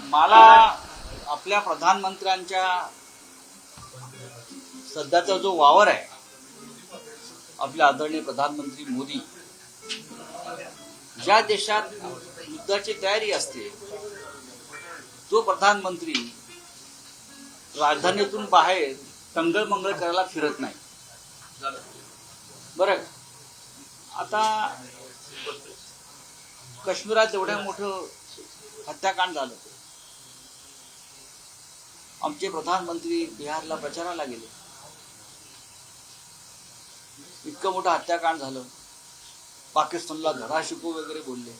मला आपल्या प्रधानमंत्र्यांच्या सध्याचा जो वावर आहे, आपले आदरणीय प्रधानमंत्री मोदी, ज्या देशात युद्धाची तयारी असते तो प्रधानमंत्री राजधानीतून बाहेर टंगळमंगळ करायला फिरत नाही. बरं, आता काश्मीरात एवढं मोठं हत्याकांड झालं, आमचे प्रधानमंत्री बिहारला प्रचाराला गेले, इतकं मोठं हत्याकांड झालं, पाकिस्तानला धडा शिकू वगैरे बोलले.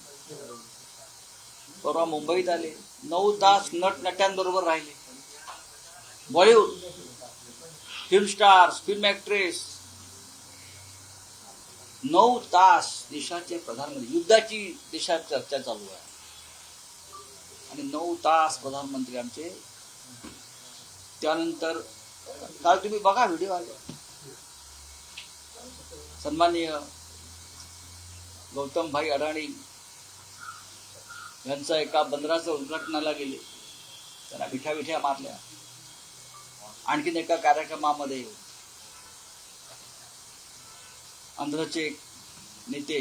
परवा मुंबईत आले, 9 तास नटनट्यांबरोबर राहिले. Bollywood film stars, film actress, 9 तास देशाचे प्रधानमंत्री, युद्धाची देशात चर्चा चालू आहे आणि 9 तास प्रधानमंत्री आमचे. त्यानंतर काल तुम्ही बघा व्हिडिओ आले, सन्माननीय गौतम भाई अडाणी यांचा एका बंदराचं उद्घाटनाला गेले, त्यांना मिठ्या मारल्या. आणखीन एका कार्यक्रमामध्ये आंध्रचे नेते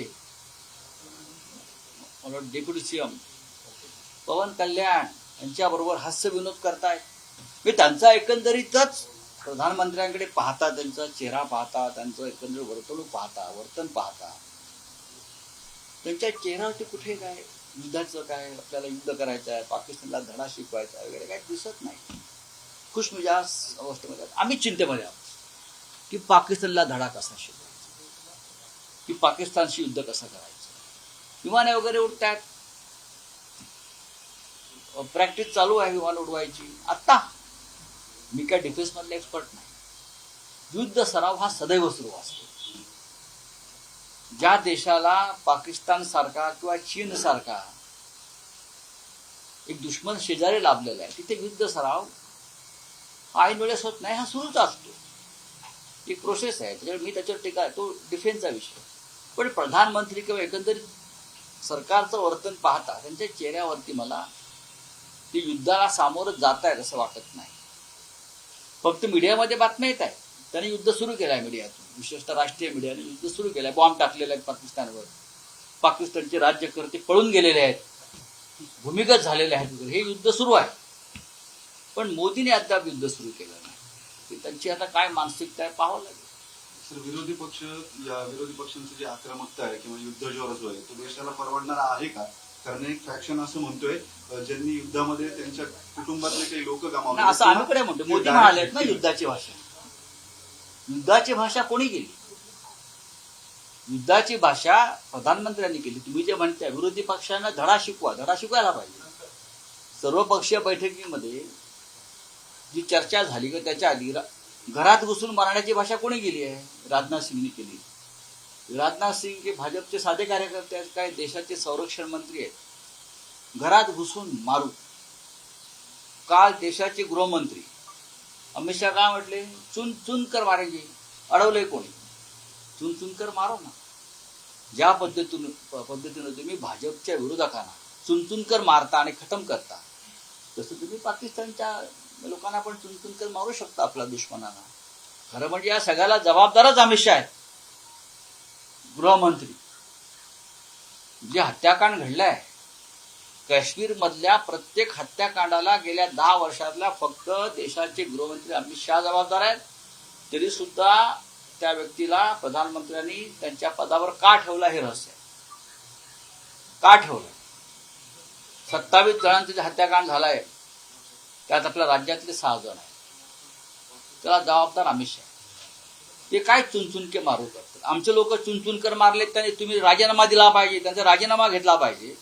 डेप्युटी सीएम पवन कल्याण यांच्याबरोबर हास्य विनोद करतायत. मी त्यांचा एकंदरीतच प्रधानमंत्र्यांकडे पाहता, त्यांचा चेहरा पाहता, त्यांचं एकंदरीत वर्तणूक पाहता, वर्तन पाहता, त्यांच्या चेहऱ्यावरती कुठे काय युद्धाचं काय, आपल्याला युद्ध करायचं आहे, पाकिस्तानला धडा शिकवायचा वगैरे काही दिसत नाही. खुशमिजाज अवस्थेमध्ये आम्ही चिंतेमध्ये आहोत की पाकिस्तानला धडा कसा शिकवायचा, की पाकिस्तानशी युद्ध कसं करायचं. विमाने वगैरे उडतात, प्रॅक्टिस चालू आहे विमान उडवायची. आत्ता मी काय डिफेन्स मधले एक्सपर्ट नाही, युद्ध सराव हा सदैव सुरू असतो. ज्या देशाला पाकिस्तान सारखा किंवा चीन सारखा एक दुश्मन शेजारी लाभलेला आहे, तिथे युद्ध सराव हा ऐन वेळेस होत नाही, हा सुरूच असतो, एक प्रोसेस आहे. त्याच्यावर मी त्याच्यावर टीका आहे, तो डिफेन्सचा विषय. पण प्रधानमंत्री किंवा एकंदरीत सरकारचं वर्तन पाहता त्यांच्या चेहऱ्यावरती मला ते युद्धाला सामोरं जात आहेत असं वाटत नाही. फक्त मीडियामध्ये बातम्या येत आहेत, त्यांनी युद्ध सुरू केलं आहे, मीडियातून विशेषतः राष्ट्रीय मीडियाने युद्ध सुरू केलं आहे, बॉम्ब टाकलेला आहे पाकिस्तानवर, पाकिस्तानचे राज्यकर्ते पळून गेलेले आहेत, भूमिगत झालेले आहेत, हे युद्ध सुरू आहे. पण मोदीने अद्याप युद्ध सुरू केलं नाही. त्यांची आता काय मानसिकता आहे पाहावं लागेल. सर, विरोधी पक्षांची जी आक्रमकता आहे किंवा युद्ध जो आहे तो देशाला परवडणारा आहे का? कारण एक फॅक्शन असं म्हणतोय ज्यांनी युद्धामध्ये त्यांच्या कुटुंबातले काही लोक गमावले, असं आम्ही कडे म्हणतो. मोदी म्हणालेत ना युद्धाची भाषा, युद्धाची भाषा कोणी केली? युद्धाची भाषा प्रधानमंत्र्यांनी केली. तुम्ही जे म्हणताय विरोधी पक्षांना धडा शिकवायला पाहिजे. सर्वपक्षीय बैठकीमध्ये जी चर्चा झाली की त्याच्या आधी घरात घुसून मारण्याची भाषा कोणी केली आहे? राजनाथ सिंगनी केली. राजनाथ सिंग हे भाजपचे साधे कार्यकर्ते आहेत, काय देशाचे संरक्षण मंत्री आहेत. घरात घुसून मारू. काल देशाचे गृहमंत्री अमित शहा काय म्हटले? चुन चुन कर मारेंगे. अडवलंय कोणी? चुन चुन कर मारो ना. ज्या पद्धतीनं तुम्ही भाजपच्या विरोधकांना चुन चुन कर मारता आणि खतम करता, तसं तुम्ही पाकिस्तानच्या लोकांना पण चुन चुन कर मारू शकता, आपल्या दुश्मनांना. खरं म्हणजे या सगळ्याला जबाबदारच अमित शहा आहेत, गृहमंत्री. जे हत्याकांड घडलंय काश्मीर मधल्या प्रत्येक हत्याकांडाला गेल्या 10 वर्षातल्या फक्त देशाचे गृहमंत्री अमित शहा जबाबदार आहेत. तरी सुद्धा त्या व्यक्तीला प्रधानमंत्र्यांनी त्यांच्या पदावर का ठेवला हे रहस्य आहे. का ठेवलं? 27 जणांचे जे हत्याकांड झालाय त्यात आपल्या राज्यातले 6 जण आहेत. त्याला जबाबदार अमित शहा. ते काय चुनचुनके मारू करतात. आमचे लोक चुनचुनकर मारले, त्याने तुम्ही राजीनामा दिला पाहिजे, त्यांचा राजीनामा घेतला पाहिजे.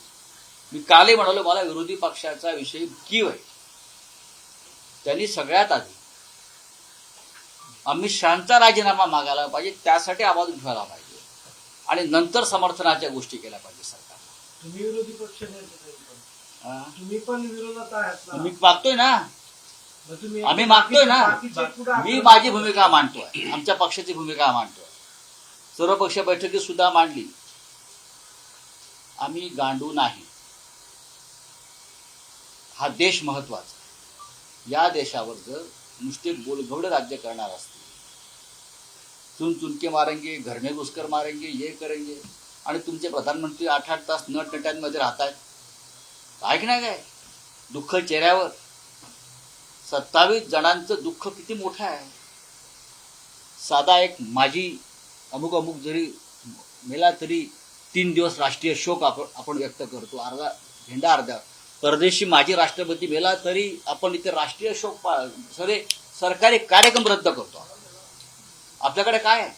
मी कालही म्हणालो मला विरोधी पक्षाचा विषय कीव आहे. त्यांनी सगळ्यात आधी अमित शहांचा राजीनामा मागायला पाहिजे, त्यासाठी आवाज उठवायला पाहिजे आणि नंतर समर्थनाच्या गोष्टी केल्या पाहिजे सरकारला. तुम्ही विरोधी पक्ष तुम्ही पण विरोधात आहात ना? मी मागतोय ना, आम्ही मागतोय ना. मी माझी भूमिका मांडतोय, आमच्या पक्षाची भूमिका मांडतोय, सर्वपक्षीय बैठकीत सुद्धा मांडली. आम्ही गांडू नाही. हा देश महत्वाचा. या देशावर जर नुसते बोलगवडे राज्य करणार असतील, चुन चुनके मारेंगे, घर में घुसकर मारेंगे, ये करेंगे, आणि तुमचे प्रधानमंत्री 8-8 तास नटनट्यांमध्ये राहतात, काय की नाही काय दुःख चेहऱ्यावर. 27 जणांचं दुःख किती मोठं आहे. साधा एक माझी अमुक अमुक जरी मेला तरी 3 दिवस राष्ट्रीय शोक आपण व्यक्त करतो. अर्धा झेंडा अर्धा. परदेशी माजी राष्ट्रपती मेला तरी आपण इथे राष्ट्रीय शोक सरकारी कार्यक्रम रद्द करतो. आपल्याकडे काय आहे?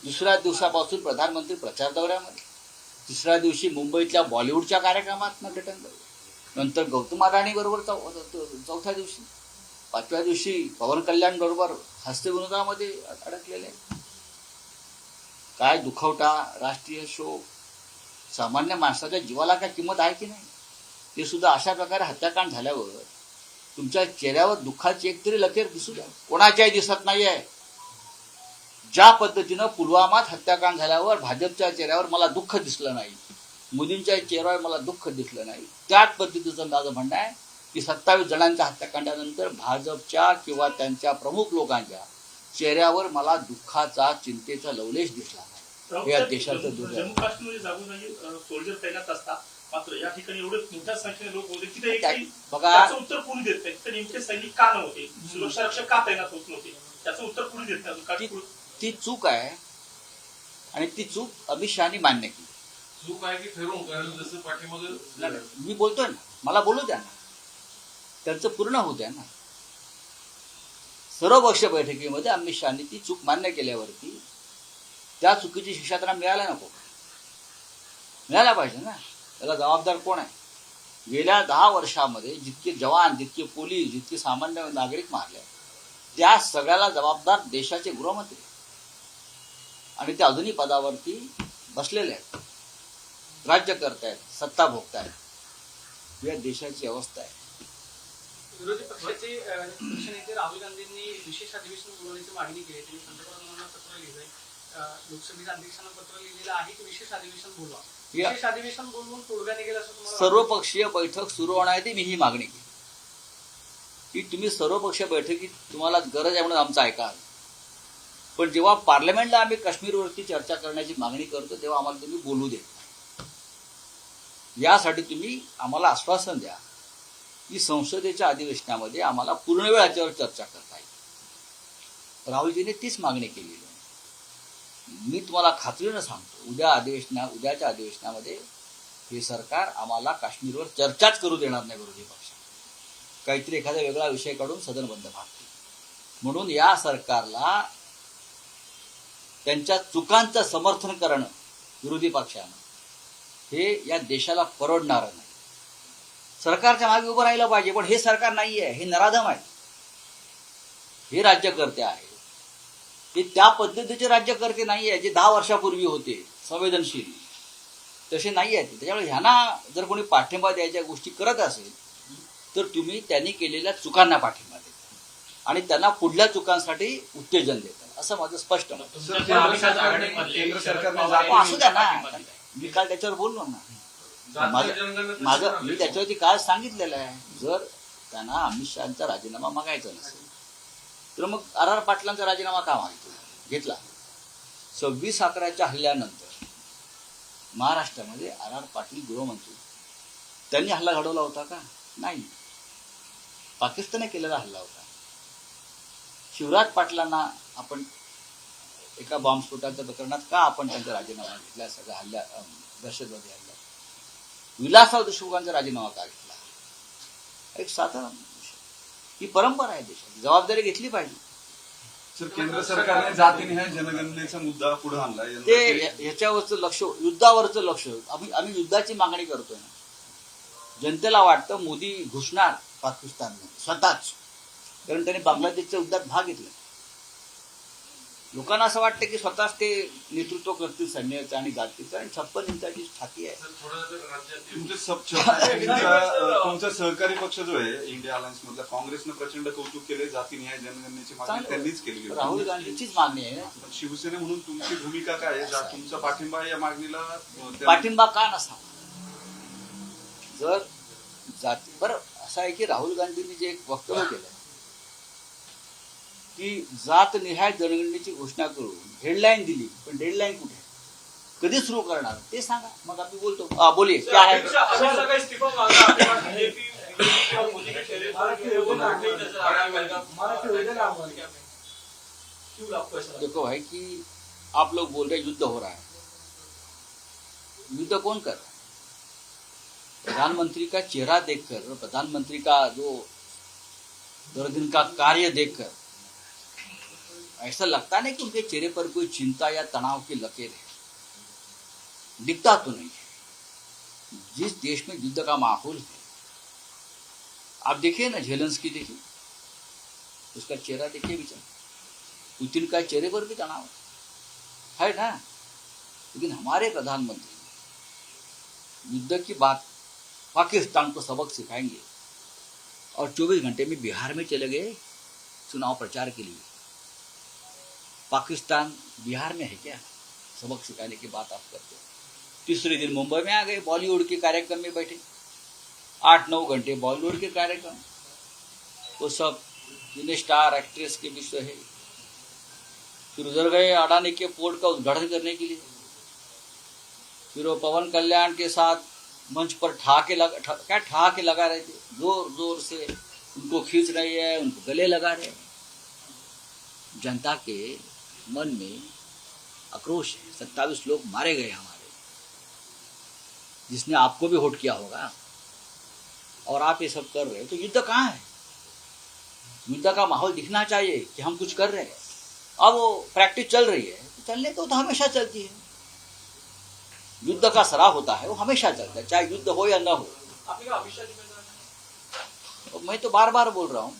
दुसऱ्या दिवसापासून प्रधानमंत्री प्रचार दौऱ्यामध्ये, तिसऱ्या दिवशी मुंबईतल्या बॉलिवूडच्या कार्यक्रमात नटन, नंतर गौतम अदाणी बरोबर चौथ्या दिवशी, 5व्या दिवशी पवन कल्याण बरोबर हास्यविनोदामध्ये अडकलेले. काय दुखवटा, राष्ट्रीय शोक. सामान्य माणसाच्या जीवाला काय किंमत आहे की नाही? ते सुद्धा अशा प्रकारे हत्याकांड झाल्यावर तुमच्या चेहऱ्यावर दुःखाची एक तरी लकीर दिसू द्या. कोणाच्याही दिसत नाहीये. ज्या पद्धतीनं पुलवामात हत्याकांड झाल्यावर भाजपच्या चेहऱ्यावर मला दुःख दिसलं नाही, मोदींच्या चेहऱ्यावर मला दुःख दिसलं नाही, त्याच पद्धतीचं माझं म्हणणं आहे की 27 जणांच्या हत्याकांडानंतर भाजपच्या किंवा त्यांच्या प्रमुख लोकांच्या चेहऱ्यावर मला दुःखाचा, चिंतेचा लवलेश दिसला नाही. या देशाचं दुर्दैव. जम्मू काश्मीर जागोजागी सोल्जर तैनात असतात, मात्र या ठिकाणी एवढे मोठ्या संख्येने लोक होते की बघा, त्याचं उत्तर कोणी देत नाही. तर नेमके सैनिक का नव्हते, सुरक्षा रक्षक का तैनात होत नव्हते, त्याचं उत्तर कोणी देत नाही. ती चूक आहे आणि ती चूक अमित शहानी मान्य केली. चूक आहे की ठरवून कारण जसं पाठीमागे मी बोलतोय ना, मला बोलू द्या ना, त्यांचं पूर्ण होऊ द्या ना. सर्वपक्षीय बैठकीमध्ये अमित शहानी ती चूक मान्य केल्यावरती त्या चुकीची शिक्षा त्यांना मिळायला नको? मिळायला पाहिजे ना. त्याला जबाबदार कोण आहे? गेल्या 10 वर्षामध्ये जितके जवान, जितके पोलीस, जितके सामान्य नागरिक मारले, त्या सगळ्याला जबाबदार देशाचे गृहमंत्री, आणि ते अजूनही पदावरती बसलेले आहेत, राज्य करतायत, सत्ता भोगतायत. या देशाची अवस्था आहे. विरोधी पक्षाचे पक्ष नेते राहुल गांधींनी विशेष अधिवेशन बोलवण्याची मागणी केली. त्यांनी पंतप्रधानांना पत्र लिहिलंय, लोकसभेच्या अध्यक्षांना पत्र लिहिलेलं आहे की विशेष अधिवेशन बोलवा. विशेष अधिवेशन बोलवून तोडगा निघेल असं तुम्हाला सर्वपक्षीय बैठक सुरू होणार आहे. मी ही मागणी केली की तुम्ही सर्वपक्षीय बैठकीत तुम्हाला गरज आहे म्हणून आमचं ऐका, पण जेव्हा पार्लमेंटला आम्ही काश्मीरवरती चर्चा करण्याची मागणी करतो तेव्हा आम्हाला तुम्ही बोलू देत नाही. यासाठी तुम्ही आम्हाला आश्वासन द्या की संसदेच्या अधिवेशनामध्ये आम्हाला पूर्ण वेळ याच्यावर चर्चा करता येईल. राहुलजीने तीच मागणी केलेली आहे. मी तुम्हाला खात्रीनं सांगतो, उद्याच्या अधिवेशनामध्ये हे सरकार आम्हाला काश्मीरवर चर्चाच करू देणार नाही. विरोधी पक्ष काहीतरी एखादा वेगळा विषय काढून सदन बंद पाडतील. म्हणून या सरकारला त्यांच्या चुकांचं समर्थन करणं विरोधी पक्षानं हे या देशाला परवडणार नाही. सरकारच्या मागे उभं राहिलं पाहिजे, पण हे सरकार नाही आहे, हे नराधम आहे, हे राज्यकर्ते आहे. ते त्या पद्धतीचे राज्यकर्ते नाही आहे जे 10 वर्षापूर्वी होते संवेदनशील, तसे नाही आहेत. त्याच्यामुळे ह्यांना जर कोणी पाठिंबा द्यायच्या गोष्टी करत असेल तर तुम्ही त्यांनी केलेल्या चुकांना पाठिंबा देता आणि त्यांना पुढल्या चुकांसाठी उत्तेजन देतात, असं माझं स्पष्ट मत. केंद्र सरकारने असू द्या ना, मी काल त्याच्यावर बोललो ना. माझं मी त्याच्यावरती काल सांगितलेलं आहे, जर त्यांना अमित शहाचा राजीनामा मागायचा नसेल तर मग आर पाटलांचा राजीनामा का घेतला? 26/11 हल्ल्यानंतर महाराष्ट्रामध्ये आर पाटील गृहमंत्री, त्यांनी हल्ला घडवला होता का? नाही. पाकिस्तानने केलेला हल्ला होता. शिवराज पाटलांना आपण एका बॉम्बस्फोटाच्या प्रकरणात का आपण त्यांचा राजीनामा घेतला? सगळ्या हल्ल्या, दहशतवादी हल्ला. विलासराव देशमुखांचा राजीनामा का घेतला? एक साधारण विषय. ही परंपरा आहे देशाची, जबाबदारी घेतली पाहिजे. सर, केंद्र सरकारने जातीनिहाय जनगणनेचा मुद्दा पुढे आणलाय. ते ह्याच्यावरचं लक्ष, युद्धावरचं लक्ष. आम्ही युद्धाची मागणी करतोय ना. जनतेला वाटतं मोदी घुसणार पाकिस्तानने स्वतःच, कारण त्यांनी बांगलादेशच्या युद्धात भाग घेतला. लोकांना असं वाटतं की स्वतःच ते नेतृत्व करतील सैन्याचं आणि जातीचं, आणि 56 इंचाची छाती आहे. तुमचा सहकारी पक्ष जो आहे इंडिया अलायन्स मधला, काँग्रेसनं प्रचंड कौतुक केले जातीनिहाय जनगणनेची मागणी त्यांनीच केली. राहुल गांधीचीच मागणी आहे. शिवसेना म्हणून तुमची भूमिका काय आहे? तुमचा पाठिंबा या मागणीला? पाठिंबा का नसावा? जर जाती, बरं असं आहे की राहुल गांधींनी जे एक वक्तव्य केलं की जातनिहाय जनगणनेची घोषणा करून हेडलाईन दिली, पण डेडलाईन कुठे, कधी सुरू करणार ते सांगा, मग आम्ही बोलतो. बोलिये क्या है. अमित शहा का इस्तीफा मांगा आपके पास बीजेपी और मोदी के चेहरे पर वो नहीं नजर आ रहा है. मराठी हो गया ना हमारे. क्यों आपको ऐसा लगता है? देखो भाई कि आप लोग बोल रहे युद्ध हो रहा है, युद्ध कौन कर रहा है? प्रधानमंत्री का चेहरा देखकर, प्रधानमंत्री का जो दिन का कार्य देखकर ऐसा लगता नहीं कि उनके चेहरे पर कोई चिंता या तनाव की लकीर है, दिखता तो नहीं है. जिस देश में युद्ध का माहौल है, आप देखिए ना, झेलेंस्की देखिए, उसका चेहरा देखिए बेचारा, पुतिन का चेहरे पर भी तनाव है ना. लेकिन हमारे प्रधानमंत्री युद्ध की बात, पाकिस्तान को सबक सिखाएंगे, और 24 घंटे में बिहार में चले गए चुनाव प्रचार के लिए. पाकिस्तान बिहार में है क्या? सबक सिखाने की बात आप करते हो. तीसरे दिन मुंबई में आ गए, बॉलीवुड के कार्यक्रम में बैठे, 8-9 घंटे बॉलीवुड के कार्यक्रम, वो सब जिन्हें स्टार एक्ट्रेस के विषय है. फिर उधर गए अडानी के पोर्ट का उद्घाटन करने के लिए. फिर वो पवन कल्याण के साथ मंच पर ठहाके लगा रहे थे, जोर जोर से उनको खींच रहे हैं, उनको गले लगा रहे हैं. जनता के मन में आक्रोश है. 27 लोग मारे गए हमारे, जिसने आपको भी वोट किया होगा, और आप ये सब कर रहे हो. तो युद्ध कहाँ है? युद्ध का माहौल दिखना चाहिए कि हम कुछ कर रहे हैं. अब वो प्रैक्टिस चल रही है, तो चलने तो हमेशा चलती है. युद्ध का सराह होता है, वो हमेशा चलता है, चाहे युद्ध हो या न हो. आपने कहा अमित शाह जिम्मेदार है. मैं तो बार बार बोल रहा हूँ,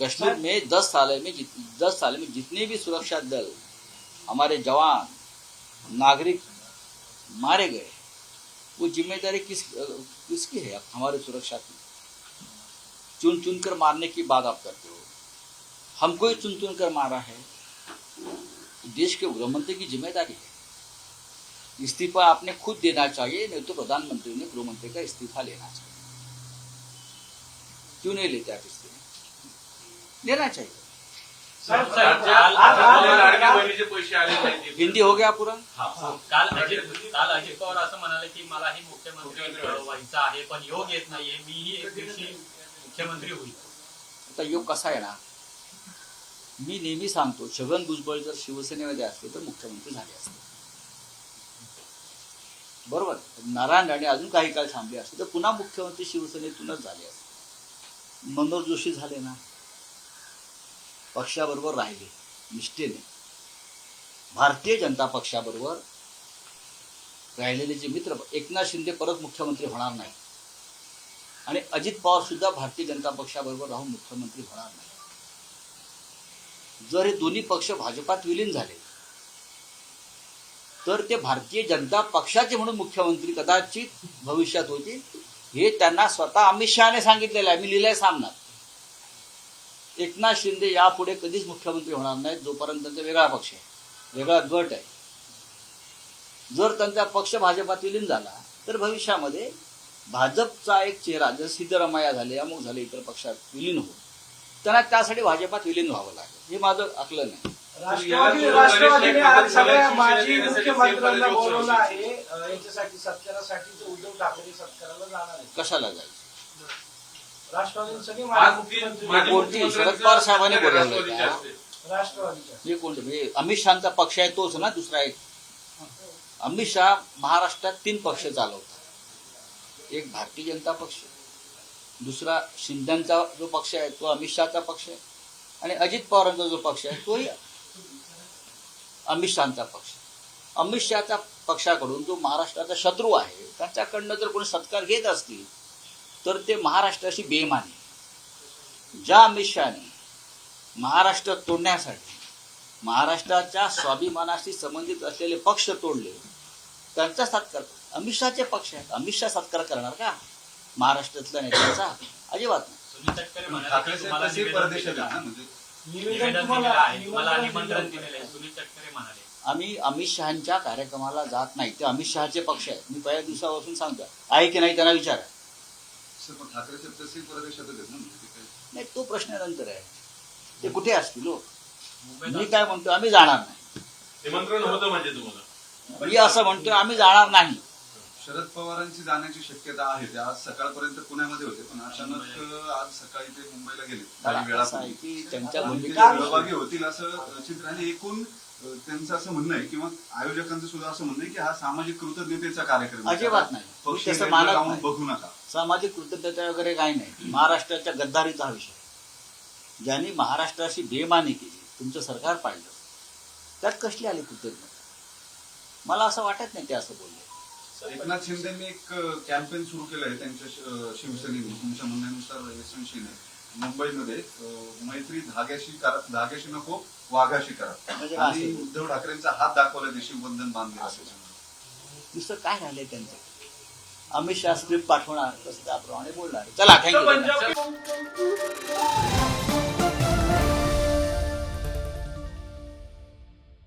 कश्मीर में 10 साल में जितने भी सुरक्षा दल, हमारे जवान, नागरिक मारे गए, वो जिम्मेदारी किसकी है? हमारे सुरक्षा की. चुन चुन कर मारने की बात आप करते हो. हमको ही चुन चुन कर मारा है. देश के गृहमंत्री की जिम्मेदारी है. इस्तीफा आपने खुद देना चाहिए, नहीं तो प्रधानमंत्री ने गृहमंत्री का इस्तीफा लेना चाहिए. क्यों नहीं लेते आप इस्तीफा? लेना चाहिए. लाडक्या बहिणीचे पैसे आले नाही. हिंदी हो गया पूरा. काल अजित पवार असं म्हणाले की मलाही मुख्यमंत्री व्हायचं आहे, पण योग येत नाहीये, मीही एक दिवशी मुख्यमंत्री होईल. आता योग कसा आहे ना, मी नेहमी सांगतो, छगन भुजबळ जर शिवसेनेमध्ये असते तर मुख्यमंत्री झाले असते, बरोबर. नारायण राणे अजून काही काळ थांबले असते तर पुन्हा मुख्यमंत्री शिवसेनेतूनच झाले असते. मनोहर जोशी झाले ना, पक्षाबरोबर राहिले निष्ठेने. भारतीय जनता पक्षाबरोबर राहिलेले जे मित्र, एकनाथ शिंदे परत मुख्यमंत्री होणार नाही, आणि अजित पवार सुद्धा भारतीय जनता पक्षाबरोबर राहून मुख्यमंत्री होणार नाही. जर हे दोन्ही पक्ष भाजपात विलीन झाले तर ते भारतीय जनता पक्षाचे म्हणून मुख्यमंत्री कदाचित भविष्यात होतील. हे त्यांना स्वतः अमित शहाने सांगितलेलं आहे. मी लिहिलंय सामना. एकनाथ शिंदे यापुढे कधीच मुख्यमंत्री होणार नाहीत जोपर्यंत त्यांचा वेगळा पक्ष आहे, वेगळा गट आहे. जर त्यांचा पक्ष भाजपात विलीन झाला तर भविष्यामध्ये भाजपचा एक चेहरा, जर सिद्धरामय्या झाले, अमुक झाले, इतर पक्षात विलीन हो, त्यांना त्यासाठी भाजपात विलीन व्हावं लागेल. हे माझं आकलन आहे. राष्ट्रवादीने आज सगळ्या माजी मुख्यमंत्र्यांना बोलवलं आहे यांच्यासाठी, सत्कारासाठी. उद्धव ठाकरे सत्काराला जाणार आहे. कशाला जायचं? राष्ट्रवादीने सगळे माजी मुख्यमंत्री. कोणती? शरद पवार साहेबांनी बोलवलं का? राष्ट्रवादीच्या. हे कोणते? अमित शहाचा पक्ष आहे तोच ना. दुसरा एक अमित शहा महाराष्ट्रात 3 पक्ष चालवतात. एक भारतीय जनता पक्ष, दुसरा शिंदेचा जो पक्ष आहे तो अमित शहाचा पक्ष आहे, आणि अजित पवारांचा जो पक्ष आहे तोही अमित शहाचा पक्ष. अमित शहाच्या पक्षाकडून जो महाराष्ट्राचा शत्रू आहे त्याच्याकडनं जर कोणी सत्कार घेत असतील तर ते महाराष्ट्राशी बेईमानी. ज्या अमित शहाने महाराष्ट्र तोडण्यासाठी महाराष्ट्राच्या स्वाभिमानाशी संबंधित असलेले पक्ष तोडले, त्यांचा सत्कार अमित शहाचे पक्ष आहेत. अमित शहा सत्कार करणार का महाराष्ट्रातल्या नेत्यांचा? अजिबात नाही. सुनील तटकरे म्हणाले ठाकरे की साहेब तुम्हाला तसे परदेशात आहेत ना, म्हणजे निवेदन दिलेलं आहे, तुम्हाला निमंत्रण दिलेलं आहे. सुनील तटकरे म्हणाले आम्ही अमित शहाच्या कार्यक्रमाला जात नाही. ते अमित शहाचे पक्ष आहेत. मी पहिल्या दिवसापासून सांगतो, आहे की नाही त्यांना विचारा. सर, पण ठाकरे साहेब तसे परदेशातच आहेत ना, म्हणजे ते काय नाही, तो प्रश्न नंतर आहे. ते कुठे असतील हो? मुंबईत मी काय म्हणतो, आम्ही जाणार नाही. निमंत्रण होतं म्हणजे तुम्हाला मी असं म्हणतोय, आम्ही जाणार नाही. शरद पवारांची जाण्याची शक्यता आहे. ते आज सकाळपर्यंत पुण्यामध्ये होते, पण अचानक आज सकाळी ते मुंबईला गेले काही मला असं आहे वेळापूर्वी. की त्यांच्या आणि ते भूमिका सहभागी होतील असं चित्र आहे. एकूण त्यांचं असं म्हणणं आहे किंवा आयोजकांचं सुद्धा असं म्हणणं आहे की हा सामाजिक कृतज्ञतेचा कार्यक्रम आहे. अजिबात नाही. मी पक्ष तसं एजेंडा मानत लावून नाही. बघू नका. सामाजिक कृतज्ञता वगैरे काही नाही. महाराष्ट्राच्या गद्दारीचा हा विषय. ज्यांनी महाराष्ट्राशी बेमानी केली, तुमचं सरकार पाडलं, त्यात कसली आली कृतज्ञता? मला असं वाटत नाही ते असं बोलले. एकनाथ शिंदेनी एक कॅम्पेन सुरू केलं आहे त्यांच्या शिवसेनेने. तुमच्या म्हणण्यानुसार यशस्वीने मुंबईमध्ये मैत्री धाग्याशी नको वाघाशी करा, म्हणजे आणि असं. उद्धव ठाकरेंचा हात दाखवला ते शिवबंधन बांधले असं. दुसरं काय राहिलंय त्यांचं? अमित शहा स्क्रिप्ट पाठवणार, तसं त्याप्रमाणे बोलणार. चला, थँक्यू. पंजाब